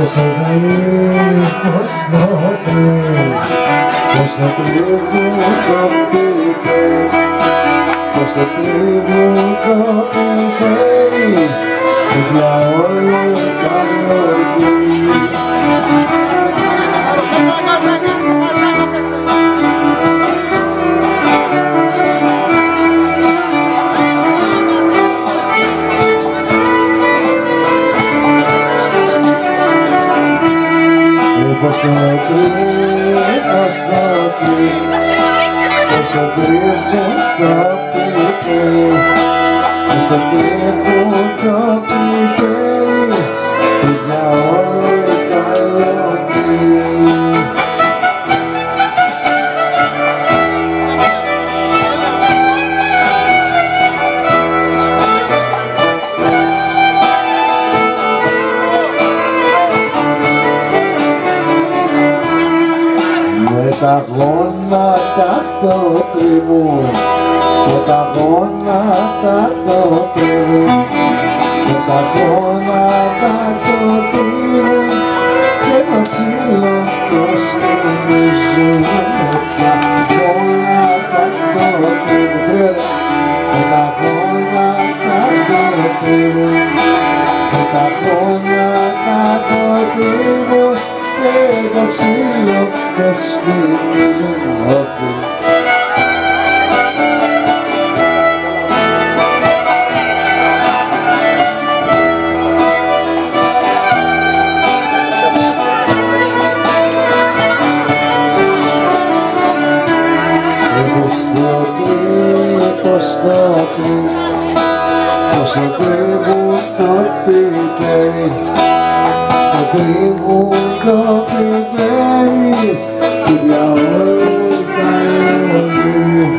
Πως θα δεις, πως θα τρέχει, πως θα τρέχουν τα πιπέρι, πως θα τρέχουν τα πιπέρι, για όλο καλοκαίρι. Πως θα τρέχει, πως θα τρέχει, πως θα τρέχουν τα πιπέρι, πως θα τρέχουν τα πιπέρι, για όλο καλοκαίρι. Τα γόνατα το τριβούν, και τα γόνατα το τριβούν, και τα γόνατα το τριβούν, και το ξύλο το σκηνίζουν. Τα γόνατα το τριβούν, και τα γόνατα το τριβούν, και τα γόνατα το τριβούν, και το ξύλο το σκηνίζουν. Πως θα κρύβουν το πιπέρι, θα κρύβουν το πιπέρι, για όλο καλοκαίρι.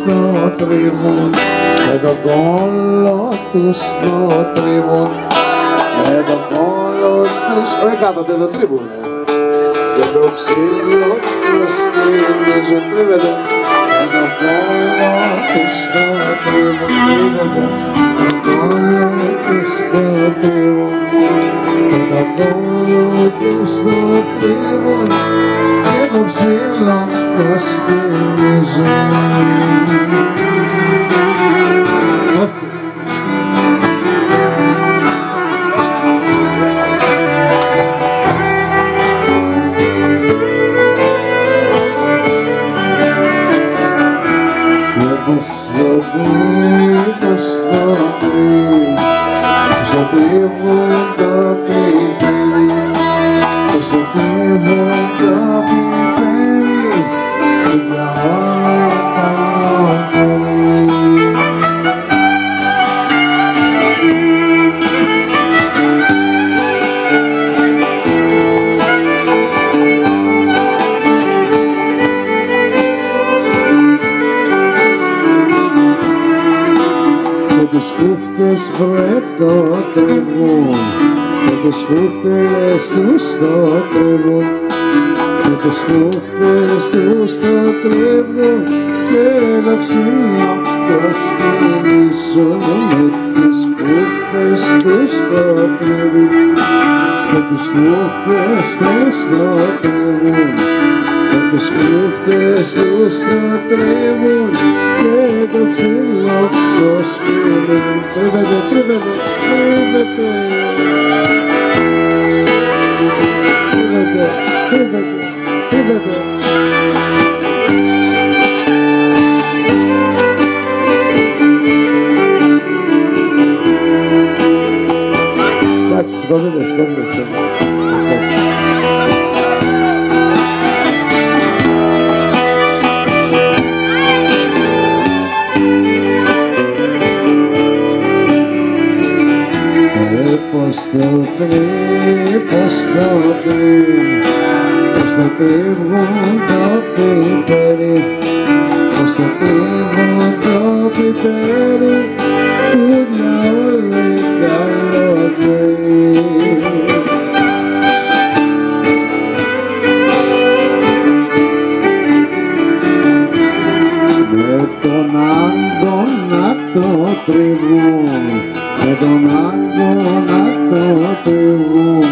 Στο τριβούν, με τον κόλλο τους το τριβούν, με τον κόλλο τους, όχι κάτω, δεν το τρίβουνε, και το ψήλιο το σκηνίζουν, τρίβεται, με τον κόλλο τους το τριβούν, τρίβεται, με τον κόλλο τους το τριβούν, με τον κόλλο τους το τριβούν, και το ψήλιο το σκηνίζουν. Πως θα τρίβουν τα πιπέρι, πως θα τρίβουν τα πιπέρι, για όλα τα καλοκαίρι. Τους χούφτες βρε το τρεβούν, και τους χούφτες τους το τρεβούν, και τους χούφτες τους το τρεβούν, και τα ψήλα το σκηνίζουν, με τις χούφτες τους το τρεβούν, και τους χούφτες τους το τρεβούν, και τους χούφτες τους το τρεβούν, και το ψήλο το σκηνίζουν. Τρίβεται, τρίβεται, τρίβεται, τρίβεται, τρίβεται, τρίβεται. Εντάξει, σηκώνεται, σηκώνεται. Πως το τρί, πως το τρί, πως το τρίβουν το πιπέρι, πως το τρίβουν το πιπέρι, που για όλη καλή. Με τον άγκονα το τριβούν, με τον άγκονα το τριβούν,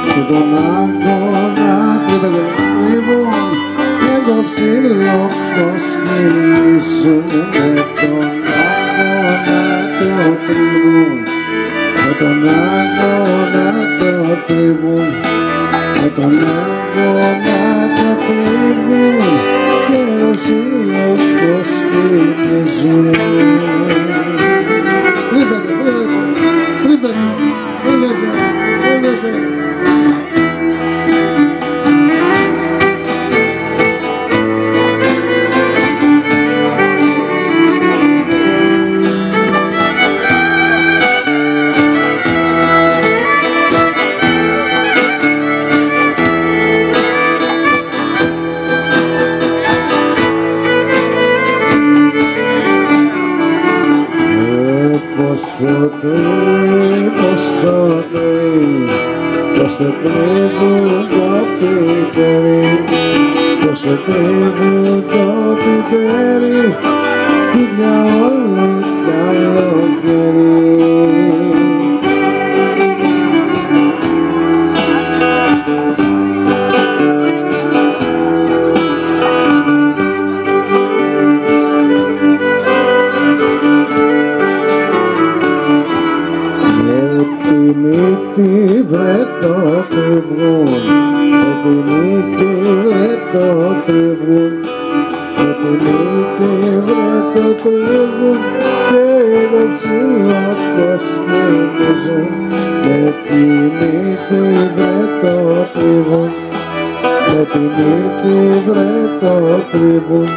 με τον άγκονα τριβούν και το ψηλό το σκυλίζουν. Με τον άγκονα το τριβούν, με τον άγκονα το τριβούν, με τον άγκονα το τριβούν και το ψηλό το σκυλίζουν. Τρίβεται, τρίβεται, τρίβεται, τρίβεται. Πως το τρίβουν το πιπέρι, πως το τρίβουν το πιπέρι, τι για όλο καλοκαίρι. Βρε το τριβούν, με τη μύτη βρε το τριβούν, με τη μύτη βρε το τριβούν και το ψηλό το σκυλίζουν. Με τη μύτη βρε το τριβούν, με τη μύτη βρε το τριβούν,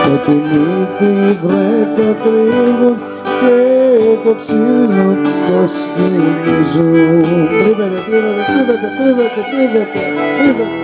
με τη μύτη βρε το τριβούν και το ψηλό το σκυλίζουν. Τρίβεται, τρίβεται, τρίβεται, τρίβεται, τρίβεται, τρίβεται.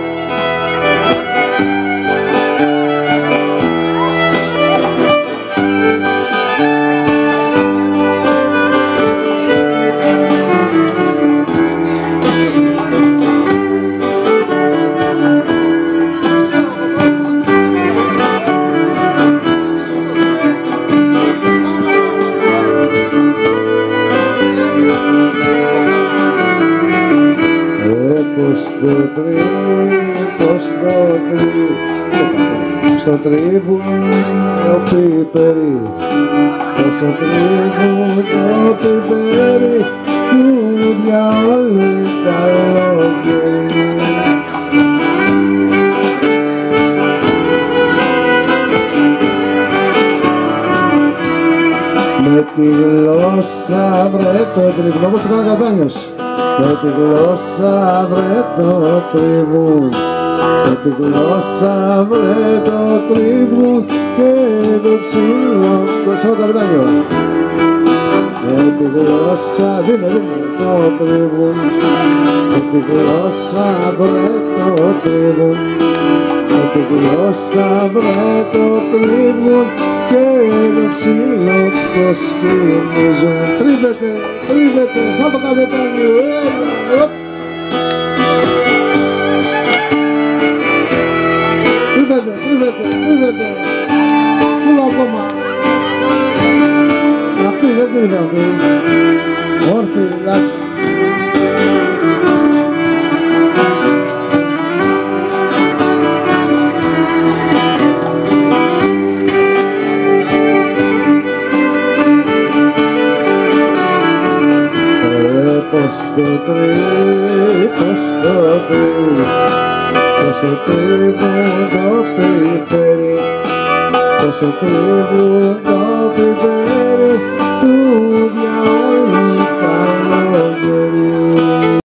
Στο τρίβουν το πιπέρι, στο τρίβουν το πιπέρι, του διαόλου καλοκαίρι. Με τη γλώσσα βρε το τριβούν, όπως το κάνει ο Καδάνιος. Με τη γλώσσα βρε το τριβούν, με τη γλώσσα βρε το τριβούν και το ψηλό το Σαββατοκαπιτάνιο. Με τη γλώσσα το τριβούν, με τη γλώσσα βρε το τριβούν, με τη γλώσσα βρε το τριβούν και το ψηλό το σκυλίζουν. Τρίβεται, τρίβεται, Σαββατοκαπιτάνιο. Τρίβεται, τρίβεται, τρίβεται. Πού ακόμα. Αυτή δεν τρίβεται αυτή. Όρθι, εντάξει. Πως το τρίβει, πως το τρίβει, πως το τρίβουν το πιπέρι, πως το τρίβουν το